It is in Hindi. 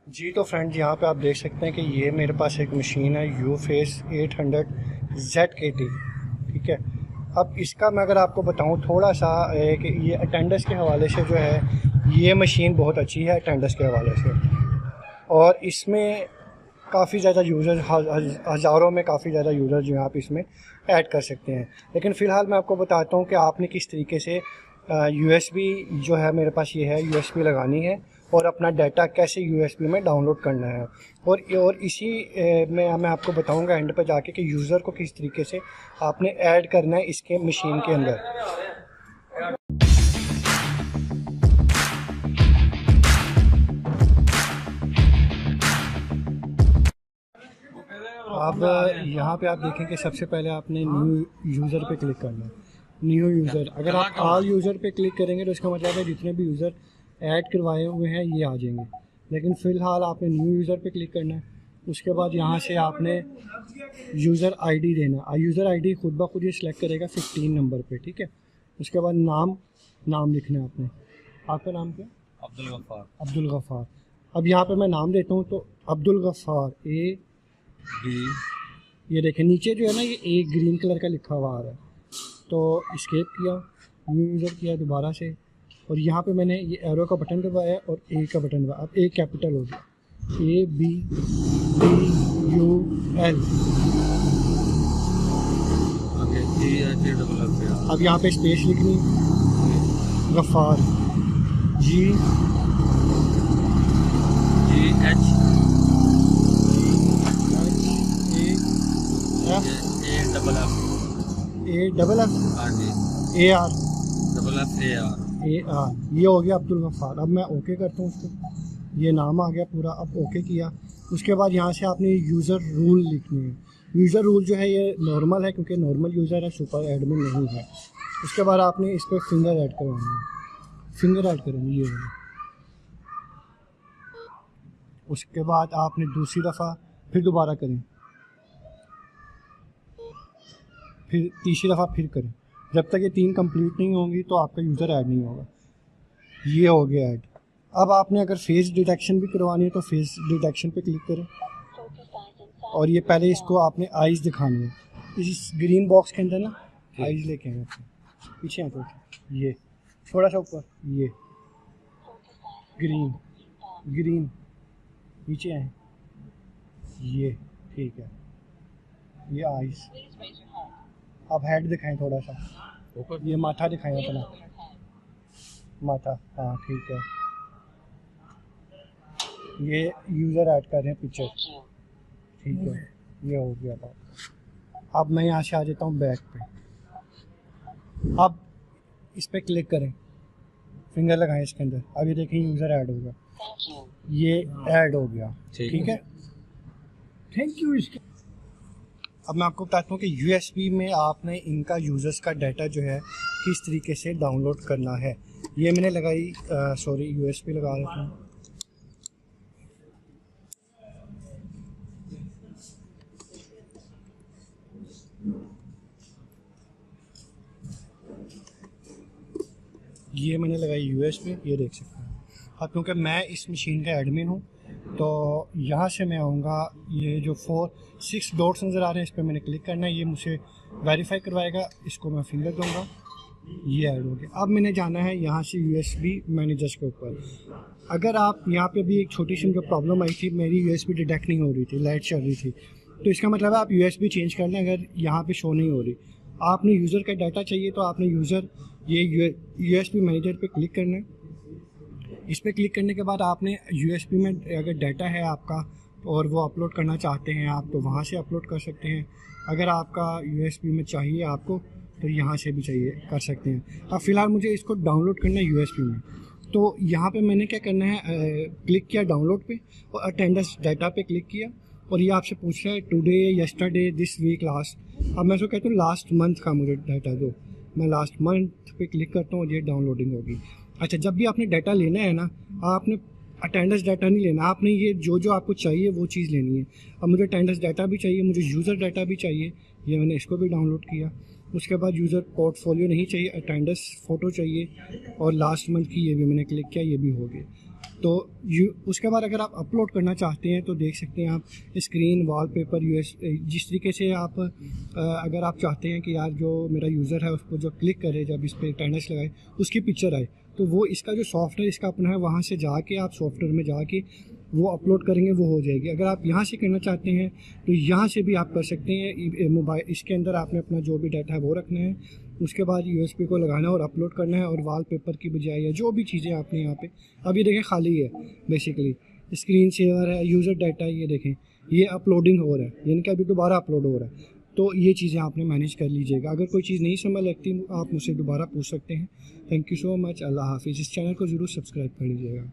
जी तो फ्रेंड्स, यहाँ पे आप देख सकते हैं कि ये मेरे पास एक मशीन है UFace 800 ZKT। ठीक है, अब इसका मैं अगर आपको बताऊँ थोड़ा सा कि ये अटेंडेंस के हवाले से जो है ये मशीन बहुत अच्छी है अटेंडेंस के हवाले से। और इसमें काफ़ी ज़्यादा यूज़र हज़ारों में काफ़ी ज़्यादा यूज़र जो हैं आप इसमें ऐड कर सकते हैं। लेकिन फ़िलहाल मैं आपको बताता हूँ कि आपने किस तरीके से USB जो है मेरे पास ये है USB लगानी है और अपना डाटा कैसे USB में डाउनलोड करना है। और इसी में मैं आपको बताऊँगा एंड पे जाके कि यूज़र को किस तरीके से आपने ऐड करना है इसके मशीन के अंदर। अब यहाँ पे आप देखें कि सबसे पहले आपने न्यू यूज़र पे क्लिक करना है। न्यू यूज़र, अगर आप ऑल यूज़र पे क्लिक करेंगे तो इसका मतलब है जितने भी यूज़र ऐड करवाए हुए हैं ये आ जाएंगे। लेकिन फ़िलहाल आपने न्यू यूज़र पे क्लिक करना है। उसके बाद यहाँ से आपने यूज़र आईडी देना है। यूज़र आईडी खुद ब खुद ये सिलेक्ट करेगा 15 नंबर पे। ठीक है, उसके बाद नाम लिखना है आपने। आपका नाम क्या? अब्दुल गफ्फार। अब्दुल गफ़ार। अब यहाँ पे मैं नाम देता हूँ तो अब्दुल गफ़ार बी ये देखें नीचे जो है ना ये एक ग्रीन कलर का लिखा हुआ आ रहा है। तो स्केप किया, न्यू यूज़र किया दोबारा से, और यहाँ पे मैंने ये एरो का बटन दबाया और ए का बटन दबाया। अब ए कैपिटल हो गया, ABDUL। अब यहाँ पे स्पेस लिखनी, गफ़ार GHAFFAR। ये हो गया अब्दुल गफ़ार। अब मैं ओके करता हूँ उसको, ये नाम आ गया पूरा। अब ओके किया, उसके बाद यहाँ से आपने यूज़र रूल लिखनी है। यूज़र रूल जो है ये नॉर्मल है क्योंकि नॉर्मल यूज़र है, सुपर एडमिन नहीं है। उसके बाद आपने इस पर फिंगर ऐड करवाना है, फिंगर ऐड करेंगे ये वाला। उसके बाद आपने दूसरी दफ़ा फिर दोबारा करें, फिर तीसरी दफ़ा फिर करें। जब तक ये 3 कंप्लीट नहीं होंगी तो आपका यूज़र ऐड नहीं होगा। ये हो गया ऐड। अब आपने अगर फेस डिटेक्शन भी करवानी है तो फेस डिटेक्शन पे क्लिक करें, और ये पहले इसको आपने आइज़ दिखानी है। इस ग्रीन बॉक्स के अंदर ना आइज़ लेके आए अपने पीछे हैं, तो ये थोड़ा सा ऊपर, ये ग्रीन नीचे आए, ये ठीक है, ये आइज़। अब हेड दिखाएं थोड़ा सा, ये माथा दिखाएं अपना माथा, हाँ ठीक है। ये यूज़र ऐड कर रहे हैं पिक्चर, ठीक है, ये हो गया था। अब मैं यहाँ से आ जाता हूँ बैक पे। अब इस पर क्लिक करें, फिंगर लगाएं इसके अंदर। अब ये देखें यूज़र ऐड होगा, ये ऐड हो गया। ठीक है, थैंक यू। इसके अब मैं आपको बताता हूँ कि USB में आपने इनका यूज़र्स का डाटा जो है किस तरीके से डाउनलोड करना है। ये मैंने लगाई, सॉरी USB लगा लेता हूँ। ये मैंने लगाई USB, ये देख सकते हैं। अब क्योंकि मैं इस मशीन का एडमिन हूँ तो यहाँ से मैं आऊँगा, ये जो 6 डॉट्स नज़र आ रहे हैं इस पर मैंने क्लिक करना है। ये मुझे वेरीफाई करवाएगा, इसको मैं फिंगर दूँगा, ये ऐड हो गया। अब मैंने जाना है यहाँ से USB मैनेजर्स के ऊपर। अगर आप यहाँ पे भी एक छोटी सी जो प्रॉब्लम आई थी, मेरी USB डिटेक्ट नहीं हो रही थी, लाइट चल रही थी, तो इसका मतलब है आप USB चेंज कर लें। अगर यहाँ पे शो नहीं हो रही, आपने यूज़र का डाटा चाहिए तो आपने ये USB मैनेजर पे क्लिक करना है। इस पर क्लिक करने के बाद आपने USB में अगर डाटा है आपका और वो अपलोड करना चाहते हैं आप, तो वहाँ से अपलोड कर सकते हैं। अगर आपका USB में चाहिए आपको तो यहाँ से भी चाहिए कर सकते हैं। अब फ़िलहाल मुझे इसको डाउनलोड करना है USB में, तो यहाँ पे मैंने क्या करना है, क्लिक किया डाउनलोड पे और अटेंडेंस डाटा पे क्लिक किया, और ये आपसे पूछ रहा है today, yesterday, this week, last. अब मैं उसको कहता हूँ लास्ट मंथ का मुझे डाटा दो। मैं लास्ट मंथ पे क्लिक करता हूँ और ये डाउनलोडिंग होगी। अच्छा, जब भी आपने डाटा लेना है ना, आपने अटेंडेंस डाटा नहीं लेना, आपने ये जो आपको चाहिए वो चीज़ लेनी है। अब मुझे अटेंडेंस डाटा भी चाहिए, मुझे यूज़र डाटा भी चाहिए, ये मैंने इसको भी डाउनलोड किया। उसके बाद यूज़र पोर्टफोलियो नहीं चाहिए, अटेंडेंस फ़ोटो चाहिए, और लास्ट मंथ की ये भी मैंने क्लिक किया, ये भी हो गया। तो उसके बाद अगर आप अपलोड करना चाहते हैं तो देख सकते हैं आप स्क्रीन, वॉलपेपर, जिस तरीके से आप अगर आप चाहते हैं कि यार जो मेरा यूज़र है उसको जो क्लिक करे जब इस पर 10x लगाए उसकी पिक्चर आए, तो वो इसका जो सॉफ्टवेयर इसका अपना है वहाँ से जाके आप सॉफ्टवेयर में जाके वो अपलोड करेंगे, वो हो जाएगी। अगर आप यहाँ से करना चाहते हैं तो यहाँ से भी आप कर सकते हैं। मोबाइल इसके अंदर आपने अपना जो भी डाटा है वो रखना है, उसके बाद USB को लगाना है और अपलोड करना है, और वॉलपेपर की बजाय या जो भी चीज़ें आपने यहाँ पे अभी देखें खाली है, बेसिकली स्क्रीन सेवर है, यूज़र डाटा है, ये देखें ये अपलोडिंग हो रहा है, यानी कि अभी दोबारा अपलोड हो रहा है। तो ये चीज़ें आपने मैनेज कर लीजिएगा। अगर कोई चीज़ नहीं समझ लगती आप मुझसे दोबारा पूछ सकते हैं। Thank you so much. अल्लाह हाफिज़। इस चैनल को ज़रूर सब्सक्राइब कर लीजिएगा।